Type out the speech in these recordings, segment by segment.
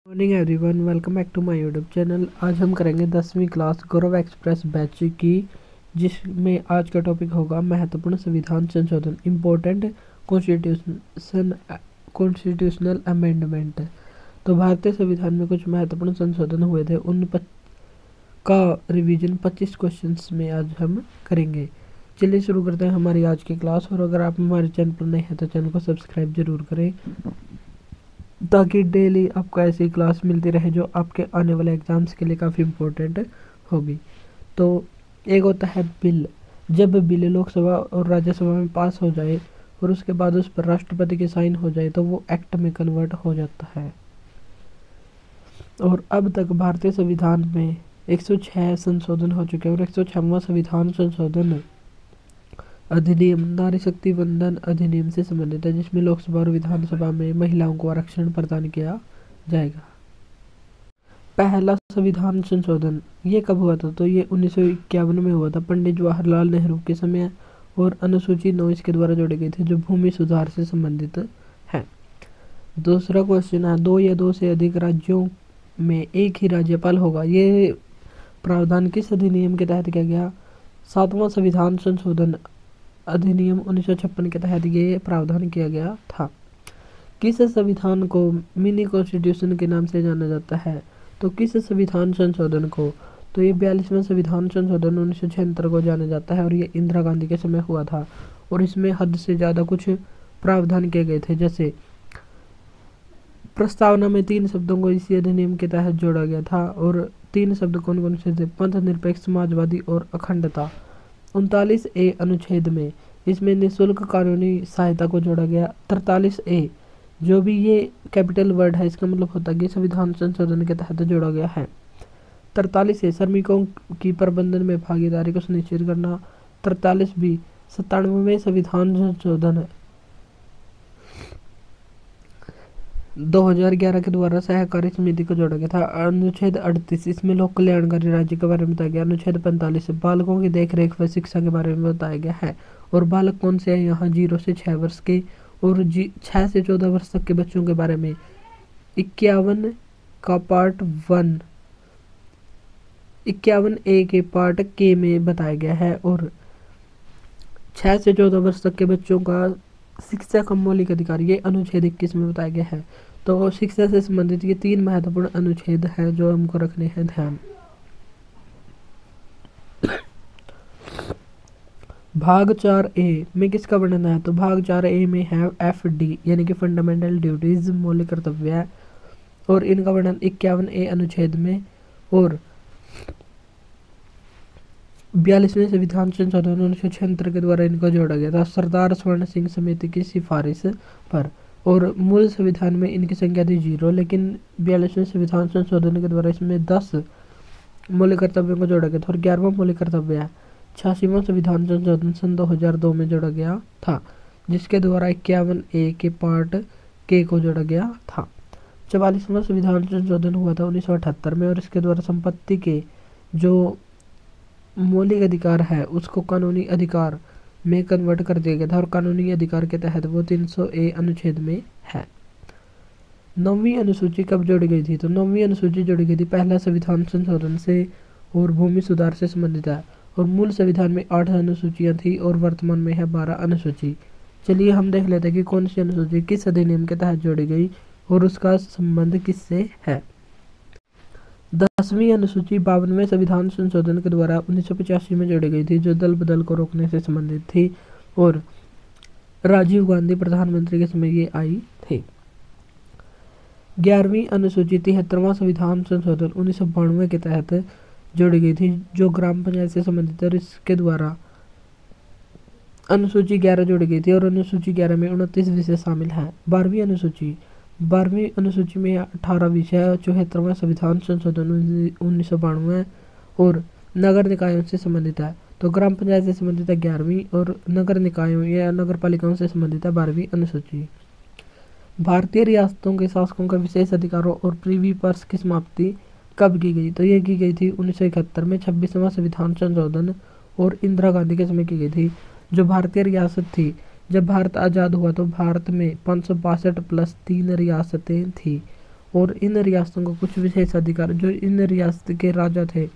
Morning everyone, welcome back to my YouTube channel. आज हम करेंगे 10वीं क्लास गौरव एक्सप्रेस बैच की, जिसमें आज का टॉपिक होगा महत्वपूर्ण संविधान संशोधन, इम्पोर्टेंट कॉन्स्टिट्यूशनल अमेंडमेंट। तो भारतीय संविधान में कुछ महत्वपूर्ण संशोधन हुए थे, उन का रिवीजन 25 क्वेश्चंस में आज हम करेंगे। चलिए शुरू करते हैं हमारी आज की क्लास। और अगर आप हमारे चैनल पर नए हैं तो चैनल को सब्सक्राइब जरूर करें, ताकि डेली आपको ऐसी क्लास मिलती रहे जो आपके आने वाले एग्जाम्स के लिए काफ़ी इम्पोर्टेंट होगी। तो एक होता है बिल। जब बिल लोकसभा और राज्यसभा में पास हो जाए और उसके बाद उस पर राष्ट्रपति की साइन हो जाए तो वो एक्ट में कन्वर्ट हो जाता है। और अब तक भारतीय संविधान में 106 संशोधन हो चुके हैं और 106वां संविधान संशोधन अधिनियम नारी शक्ति वंदन अधिनियम से संबंधित है, जिसमें लोकसभा और विधानसभा में महिलाओं को आरक्षण प्रदान किया जाएगा। पहला संविधान संशोधन ये कब हुआ था? तो ये 1951 में हुआ था, पंडित जवाहरलाल नेहरू के समय, और अनुसूची 9 इसके द्वारा जोड़ी गई थी, जो भूमि सुधार से संबंधित है। दूसरा क्वेश्चन है, 2 या 2 से अधिक राज्यों में एक ही राज्यपाल होगा। ये प्रावधान किस अधिनियम के तहत किया गया? 7वां संविधान संशोधन अधिनियम 1956 के तहत ये प्रावधान किया गया था। किस संविधान को मिनी कॉन्स्टिट्यूशन के नाम से जाना जाता है? तो किस संविधान संशोधन को? तो ये 42वां संविधान संशोधन 1976 को जाना जाता है, और ये इंदिरा गांधी के समय हुआ था। और इसमें हद से ज़्यादा कुछ प्रावधान किए गए थे, जैसे प्रस्तावना में 3 शब्दों को इसी अधिनियम के तहत जोड़ा गया था। और 3 शब्द कौन कौन से थे? पंथ निरपेक्ष, समाजवादी और अखंडता। 39A अनुच्छेद में इसमें निःशुल्क कानूनी सहायता को जोड़ा गया। 43A, जो भी ये कैपिटल वर्ड है, इसका मतलब होता है कि संविधान संशोधन के तहत जोड़ा गया है। 43A श्रमिकों की प्रबंधन में भागीदारी को सुनिश्चित करना। 43B 97वें संविधान संशोधन 2011 के द्वारा सहकारी समिति को जोड़ा गया था। अनुच्छेद 38 इसमें लोक कल्याणकारी राज्य के बारे में बताया गया। अनुच्छेद 45 बालकों की देखरेख व शिक्षा के बारे में बताया गया है। और बालक कौन से हैं यहाँ? 0 से 6 वर्ष के और 6 से 14 वर्ष तक के बच्चों के बारे में 51 का पार्ट 1 51A के पार्ट के में बताया गया है। और 6 से 14 वर्ष तक के बच्चों का शिक्षा का मौलिक अधिकार ये अनुच्छेद 21 में बताया गया है। तो शिक्षा से संबंधित ये 3 महत्वपूर्ण अनुच्छेद हैं जो हमको रखने हैं ध्यान। भाग 4A में किसका वर्णन है? तो भाग 4A में है FD यानी कि फंडामेंटल ड्यूटीज, मौलिक कर्तव्य, और इनका वर्णन 51A अनुच्छेद में। और 42वें संविधान संशोधन 1976 के द्वारा इनको जोड़ा गया था, सरदार स्वर्ण सिंह समिति की सिफारिश पर। और मूल संविधान में इनकी संख्या थी 0, लेकिन 42वें संविधान संशोधन के द्वारा इसमें 10 मौलिक कर्तव्यों को जोड़ा गया था। और 11वां मौलिक कर्तव्य 86वां संविधान संशोधन सन 2002 में जोड़ा गया था, जिसके द्वारा 51A के पार्ट के को जोड़ा गया था। 44वां संविधान संशोधन हुआ था 1978 में, और इसके द्वारा संपत्ति के जो मौलिक अधिकार है उसको कानूनी अधिकार में कन्वर्ट कर दिया गया था, और कानूनी अधिकार के तहत वो 300A अनुच्छेद में है। 9वीं अनुसूची कब जोड़ी गई थी? तो 9वीं अनुसूची जोड़ी गई थी पहला संविधान संशोधन से और भूमि सुधार से संबंधित है। और मूल संविधान में 8 अनुसूचियाँ थी और वर्तमान में है 12 अनुसूची। चलिए हम देख लेते हैं कि कौन सी अनुसूची किस अधिनियम के तहत जोड़ी गई और उसका संबंध किससे है। 10वीं अनुसूची 52वें संविधान संशोधन के द्वारा 1985 में जोड़ी गई थी, जो दल बदल को रोकने से संबंधित थी, और राजीव गांधी प्रधानमंत्री के समय ये आई थी। 11वीं अनुसूची 73वां संविधान संशोधन 1992 के तहत जोड़ी गई थी, जो ग्राम पंचायत से संबंधित है, और इसके द्वारा अनुसूची 11 जोड़ी गई थी, और अनुसूची 11 में 29 विषय शामिल हैं। 12वीं अनुसूची में 18 विषय 74वां संविधान संशोधन 1992 और नगर निकायों से संबंधित है। तो ग्राम पंचायत से संबंधित है 11वीं, और नगर निकायों या नगर पालिकाओं से संबंधित है 12वीं अनुसूची। भारतीय रियासतों के शासकों का विशेष अधिकारों और प्रीवी पर्स की समाप्ति कब की गई? तो ये की गई थी 1971 में 26वां संविधान संशोधन और इंदिरा गांधी के समय की गई थी। जो भारतीय रियासत थी, जब भारत आज़ाद हुआ तो भारत में 562 + 3 रियासतें थी, और इन रियासतों को कुछ विशेष अधिकार, जो इन रियासत के राजा थे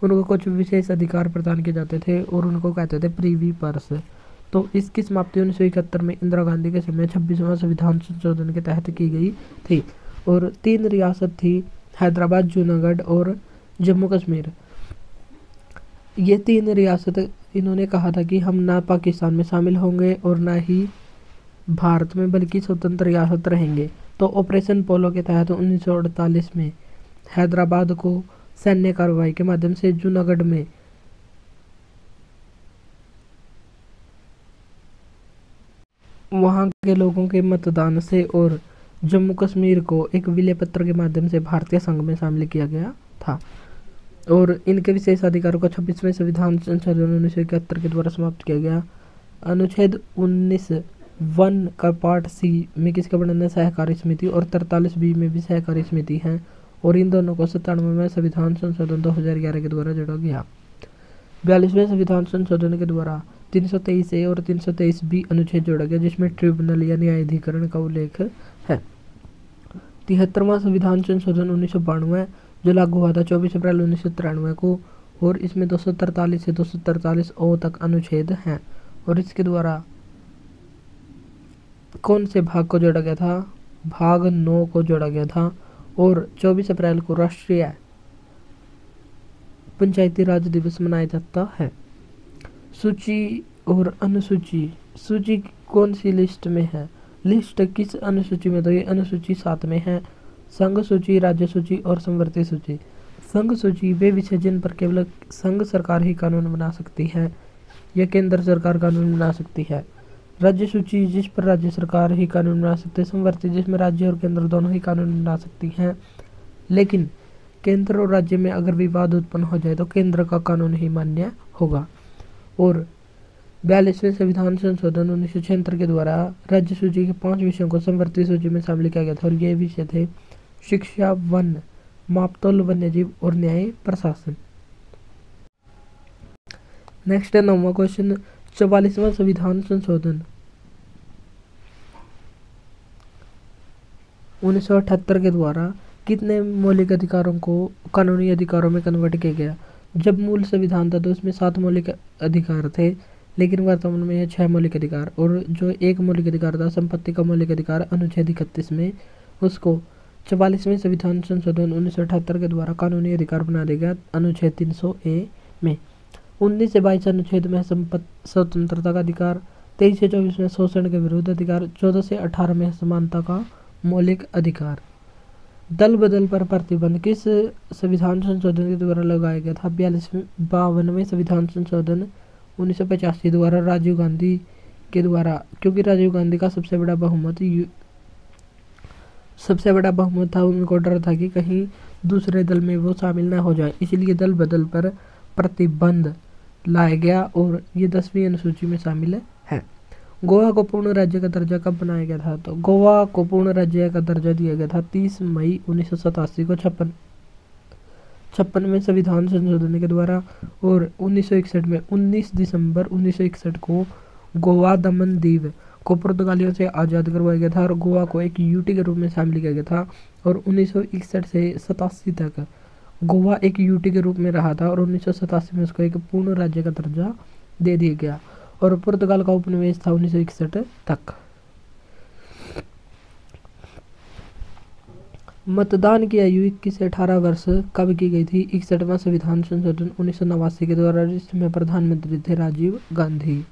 उनको कुछ विशेष अधिकार प्रदान किए जाते थे और उनको कहते थे प्रीवी पर्स। तो इसकी समाप्ति 1971 में इंदिरा गांधी के समय 26वां संविधान संशोधन के तहत की गई थी। और 3 रियासत थी, हैदराबाद, जूनागढ़ और जम्मू कश्मीर। ये 3 रियासत इन्होंने कहा था कि हम ना पाकिस्तान में शामिल होंगे और ना ही भारत में, बल्कि स्वतंत्र रियासत रहेंगे। तो ऑपरेशन पोलो के तहत 1948 में हैदराबाद को सैन्य कार्रवाई के माध्यम से जूनागढ़ में वहां के लोगों के मतदान से और जम्मू कश्मीर को एक विलय पत्र के माध्यम से भारतीय संघ में शामिल किया गया था। और इनके विशेष अधिकारों को 26वें संविधान संशोधन 1971 के द्वारा समाप्त किया गया। अनुच्छेद 19(1) का पार्ट सी में किसका वर्णन है? सहकारी समिति। और 43(b) में भी सहकारी समिति है। और इन दोनों को 97वें संविधान संशोधन 2011 के द्वारा जोड़ा गया। 42वें संविधान संशोधन के द्वारा 323(a) और 323(b) अनुच्छेद जोड़ा गया, जिसमें ट्रिब्यूनल या न्यायाधिकरण का उल्लेख है। 73वां संविधान संशोधन 1992 जो लागू हुआ था 24 अप्रैल 1993 को, और इसमें 243 से 243(o) तक अनुच्छेद हैं। और इसके द्वारा कौन से भाग को जोड़ा गया था? भाग 9 को जोड़ा गया था। और 24 अप्रैल को राष्ट्रीय पंचायती राज दिवस मनाया जाता है। सूची और अनुसूची, सूची कौन सी लिस्ट में है? लिस्ट किस अनुसूची में? तो ये अनुसूची 7 में है। संघ सूची, राज्य सूची और संवर्ती सूची। संघ सूची वे विषय जिन पर केवल संघ सरकार ही कानून बना सकती है या केंद्र सरकार कानून बना सकती है। राज्य सूची जिस पर राज्य सरकार ही कानून बना सकते हैं। संवर्ती जिसमें राज्य और केंद्र दोनों ही कानून बना सकती हैं, लेकिन केंद्र और राज्य में अगर विवाद उत्पन्न हो जाए तो केंद्र का कानून ही मान्य होगा। और 42वें संविधान संशोधन 1976 के द्वारा राज्य सूची के 5 विषयों को संवर्ती सूची में शामिल किया गया था। और ये विषय थे शिक्षा, वन, मापतौल, वन्यजीव और न्याय प्रशासन। नेक्स्ट है 9वां क्वेश्चन। 44वां संविधान संशोधन 1978 के द्वारा कितने मौलिक अधिकारों को कानूनी अधिकारों में कन्वर्ट किया गया? जब मूल संविधान था तो उसमें 7 मौलिक अधिकार थे, लेकिन वर्तमान में 6 मौलिक अधिकार। और जो एक मौलिक अधिकार था संपत्ति का मौलिक अधिकार अनुच्छेद 31 में, उसको 44वें संविधान संशोधन 1978 के द्वारा कानूनी अधिकार बना दिया गया अनुच्छेद 300(a) में। 19 से 22 अनुच्छेद में स्वतंत्रता का अधिकार, 23 से 24 में शोषण के विरुद्ध अधिकार, 14 से 18 में समानता का मौलिक अधिकार। दल बदल पर प्रतिबंध किस संविधान संशोधन के द्वारा लगाया गया था? 52वें संविधान संशोधन 1985 द्वारा राजीव गांधी के द्वारा, क्योंकि राजीव गांधी का सबसे बड़ा बहुमत था। उनको डर था कि कहीं दूसरे दल में वो शामिल ना हो जाए, इसलिए दल बदल पर प्रतिबंध लाया गया और ये 10वीं अनुसूची में शामिल है। गोवा को पूर्ण राज्य का दर्जा कब बनाया गया था? तो गोवा को पूर्ण राज्य का दर्जा दिया गया था 30 मई 1987 को 56वें संविधान संशोधन के द्वारा। और 1961 में 19 दिसंबर 1961 को गोवा दमन दीव को पुर्तगालियों से आज़ाद करवाया गया था और गोवा को एक यूटी के रूप में शामिल किया गया था। और 1961 से 87 तक गोवा एक यूटी के रूप में रहा था और 1987 में उसको एक पूर्ण राज्य का दर्जा दे दिया गया। और पुर्तगाल का उपनिवेश था 1961 तक। मतदान की आयु 21 से 18 वर्ष कब की गई थी? 61वां संविधान संशोधन 1989 के द्वारा, जिसमें प्रधानमंत्री थे राजीव गांधी।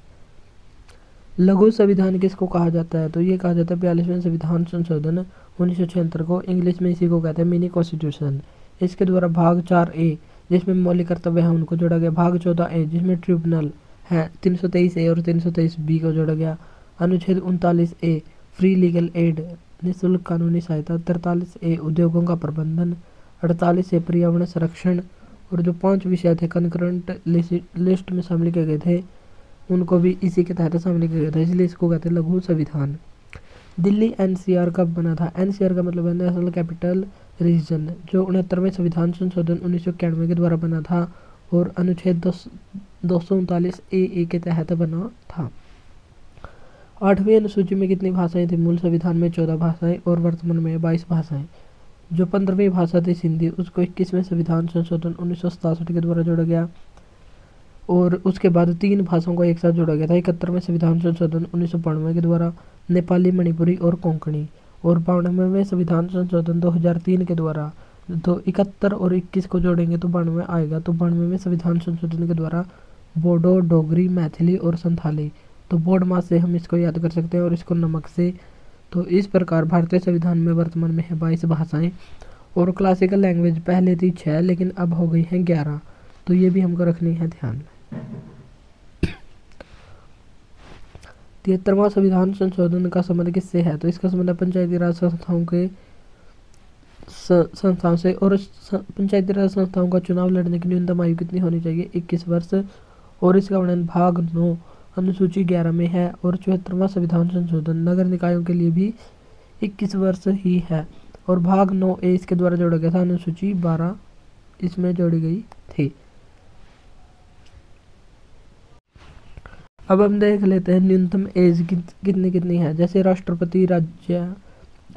लघु संविधान किसको कहा जाता है? तो ये कहा जाता है 42वें संविधान संशोधन 1976 को, इंग्लिश में इसी को कहते हैं मिनी कॉन्स्टिट्यूशन। इसके द्वारा भाग 4(a) जिसमें मौलिक कर्तव्य है उनको जोड़ा गया। भाग 14(a) जिसमें ट्रिब्यूनल है 323(a) और 323(b) को जोड़ा गया। अनुच्छेद 39(a) फ्री लीगल एड निःशुल्क कानूनी सहायता, 43(a) उद्योगों का प्रबंधन, 48(a) पर्यावरण संरक्षण। और जो 5 विषय थे कंकरेंट लिस्ट में शामिल किए गए थे उनको भी इसी के तहत शामिल किया गया था, इसलिए इसको कहते हैं लघु संविधान। दिल्ली एनसीआर कब बना था? एनसीआर का मतलब है नेशनल कैपिटल रीजन, जो 69वें संविधान संशोधन 1991 के द्वारा बना था और अनुच्छेद 239(a) के तहत बना था। 8वीं अनुसूची में कितनी भाषाएं थी? मूल संविधान में 14 भाषाएं और वर्तमान में 22 भाषाएं। जो 15वीं भाषा थी सिंधी, उसको 21वें संविधान संशोधन 1967 के द्वारा जोड़ा गया। और उसके बाद 3 भाषाओं को एक साथ जोड़ा गया था 71वें संविधान संशोधन 1992 के द्वारा, नेपाली, मणिपुरी और कोंकणी। और 92वें संविधान संशोधन 2003 के द्वारा। तो 71 और 21 को जोड़ेंगे तो 92 आएगा। तो 92वें संविधान संशोधन के द्वारा बोडो, डोगरी, मैथिली और संथाली। तो बोर्ड मास से हम इसको याद कर सकते हैं और इसको नमक से। तो इस प्रकार भारतीय संविधान में वर्तमान में है 22 भाषाएं। और क्लासिकल लैंग्वेज पहले थी 6 लेकिन अब हो गई हैं 11। तो ये भी हमको रखनी है ध्यान में। 73वां संविधान संशोधन का संबंध किससे है? तो इसका संबंध पंचायती राज संस्थाओं से। और पंचायती राज संस्थाओं का चुनाव लड़ने की न्यूनतम आयु कितनी होनी चाहिए? 21 वर्ष। और इसका वर्णन भाग 9 अनुसूची 11 में है। और 74वां संविधान संशोधन नगर निकायों के लिए भी 21 वर्ष ही है। और भाग 9A इसके द्वारा जोड़ा गया था, अनुसूची 12 इसमें जोड़ी गई थी। अब हम देख लेते हैं न्यूनतम एज कितनी है। जैसे राष्ट्रपति,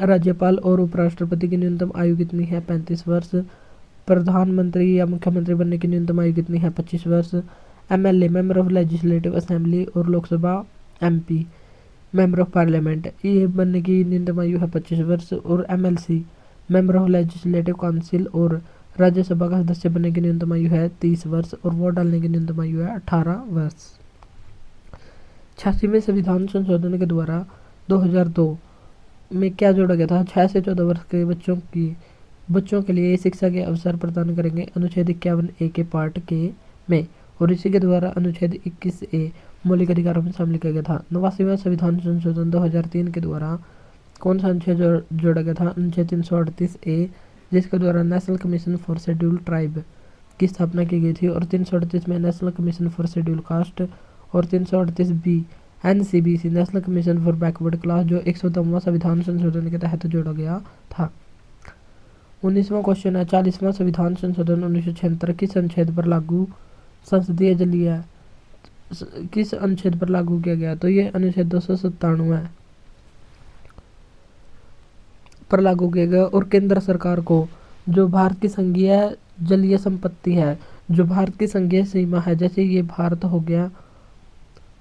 राज्यपाल और उपराष्ट्रपति की न्यूनतम आयु कितनी है? 35 वर्ष। प्रधानमंत्री या मुख्यमंत्री बनने की न्यूनतम आयु कितनी है? 25 वर्ष। MLA member of legislative assembly और Lok Sabha MP member of parliament, ये बनने की न्यूनतम आयु है 25 वर्ष। और MLC member of legislative council और राज्यसभा का सदस्य बनने की न्यूनतम आयु है 30 वर्ष। और वोट डालने की न्यूनतम आयु है 18 वर्ष। 86वें संविधान संशोधन के द्वारा 2002 में क्या जोड़ा गया था? 6 से 14 वर्ष के बच्चों के लिए शिक्षा के अवसर प्रदान करेंगे, अनुच्छेद 51A के पार्ट के में। और इसी के द्वारा अनुच्छेद 21A मौलिक अधिकारों में शामिल किया गया था। 89वां संविधान संशोधन 2003 के द्वारा कौन सा अनुच्छेद जोड़ा गया था? अनुच्छेद 338A, जिसके द्वारा national commission for schedule tribe की स्थापना की गई थी। और 338 में national commission for schedule caste. और 338B NCBC national commission for backward class, जो 110वां संविधान संशोधन के तहत जोड़ा गया था। 19वां क्वेश्चन है, 40वां संविधान संशोधन 1976 किस अनुच्छेद पर लागू संसदीय जलीय किस अनुच्छेद पर लागू किया गया? तो ये अनुच्छेद 297 पर लागू किया गया। और केंद्र सरकार को जो भारत की संघीय जलीय संपत्ति है, जो भारत की संघीय सीमा है, जैसे ये भारत हो गया,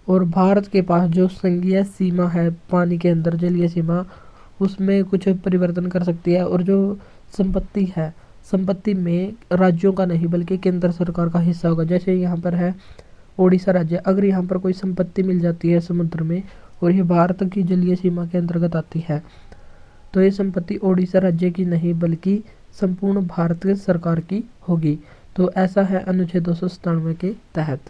और भारत के पास जो संघीय सीमा है पानी के अंदर जलीय सीमा, उसमें कुछ परिवर्तन कर सकती है। और जो संपत्ति है, संपत्ति में राज्यों का नहीं बल्कि केंद्र सरकार का हिस्सा होगा। जैसे यहाँ पर है ओडिशा राज्य, अगर यहाँ पर कोई संपत्ति मिल जाती है समुद्र में और ये भारत की जलीय सीमा के अंतर्गत आती है, तो ये संपत्ति ओडिशा राज्य की नहीं बल्कि संपूर्ण भारत सरकार की होगी। तो ऐसा है अनुच्छेद 297 के तहत।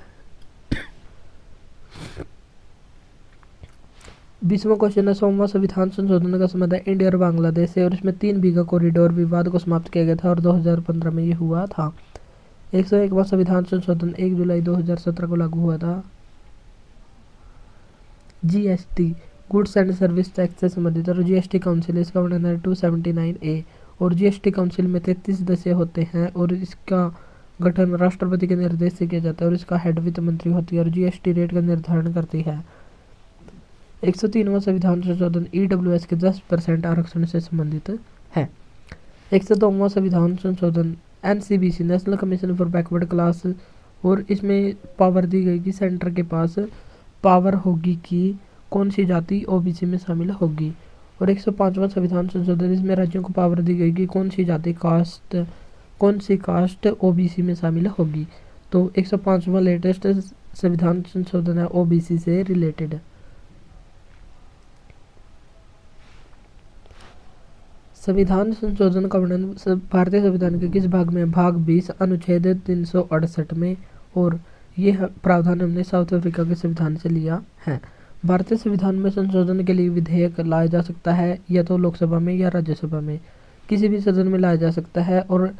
20वां क्वेश्चन है, 100वां संविधान संशोधन का संबंध है इंडिया और बांग्लादेश से। और इसमें 3 बीघा कॉरिडोर विवाद को समाप्त किया गया था और 2015 में ये हुआ था। 101वां संविधान संशोधन 1 जुलाई 2017 को लागू हुआ था। GST goods and service tax से संबंधित। और GST काउंसिल, इसका वर्णन है 279A। और GST काउंसिल में 33 सदस्य होते हैं और इसका गठन राष्ट्रपति के निर्देश से किया जाता है। और इसका हेड वित्त मंत्री होती है और GST रेट का निर्धारण करती है। 103वां संविधान संशोधन EWS के 10% आरक्षण से संबंधित है। 102वां संविधान संशोधन NCBC national commission for backward class, और इसमें पावर दी गई कि सेंटर के पास पावर होगी कि कौन सी जाति OBC में शामिल होगी। और 105वां संविधान संशोधन, इसमें राज्यों को पावर दी गई कि कौन सी जाति कौन सी कास्ट OBC में शामिल होगी। तो 105वां लेटेस्ट संविधान संशोधन है OBC से रिलेटेड। संविधान संशोधन का वर्णन भारतीय संविधान के किस भाग में? भाग 20 अनुच्छेद 368 में। और ये प्रावधान हमने साउथ अफ्रीका के संविधान से लिया है। भारतीय संविधान में संशोधन के लिए विधेयक लाया जा सकता है या तो लोकसभा में या राज्यसभा में, किसी भी सदन में लाया जा सकता है। और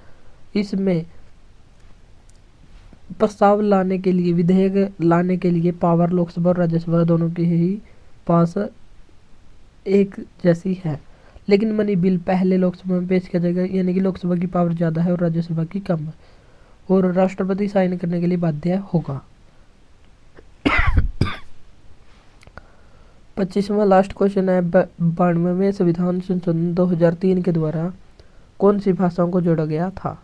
इसमें प्रस्ताव लाने के लिए, विधेयक लाने के लिए पावर लोकसभा और राज्यसभा दोनों के ही पास एक जैसी है। लेकिन मनी बिल पहले लोकसभा में पेश किया जाएगा, यानी कि लोकसभा की पावर ज़्यादा है और राज्यसभा की कम है। और राष्ट्रपति साइन करने के लिए बाध्य होगा। 25वां लास्ट क्वेश्चन है, 92वें संविधान संशोधन 2003 के द्वारा कौन सी भाषाओं को जोड़ा गया था?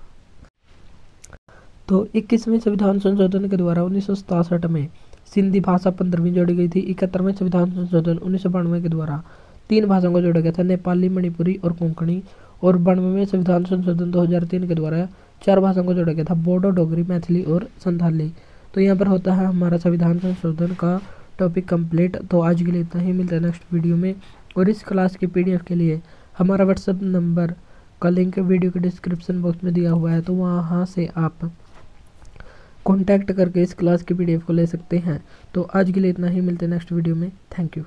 तो 21वें संविधान संशोधन के द्वारा 1967 में सिंधी भाषा 15वीं जोड़ी गई थी। 71वें संविधान संशोधन 1992 के द्वारा 3 भाषाओं को जोड़ा गया था, नेपाली, मणिपुरी और कोंकणी। और 92वें संविधान संशोधन 2003 के द्वारा 4 भाषाओं को जोड़ा गया था, बोडो, डोगरी, मैथिली और संथाली। तो यहाँ पर होता है हमारा संविधान संशोधन का टॉपिक कंप्लीट। तो आज के लिए इतना ही, मिलता है नेक्स्ट वीडियो में। और इस क्लास की PDF के लिए हमारा व्हाट्सएप नंबर का लिंक वीडियो के डिस्क्रिप्शन बॉक्स में दिया हुआ है, तो वहाँ से आप कॉन्टैक्ट करके इस क्लास की PDF को ले सकते हैं। तो आज के लिए इतना ही, मिलते हैं नेक्स्ट वीडियो में। Thank you.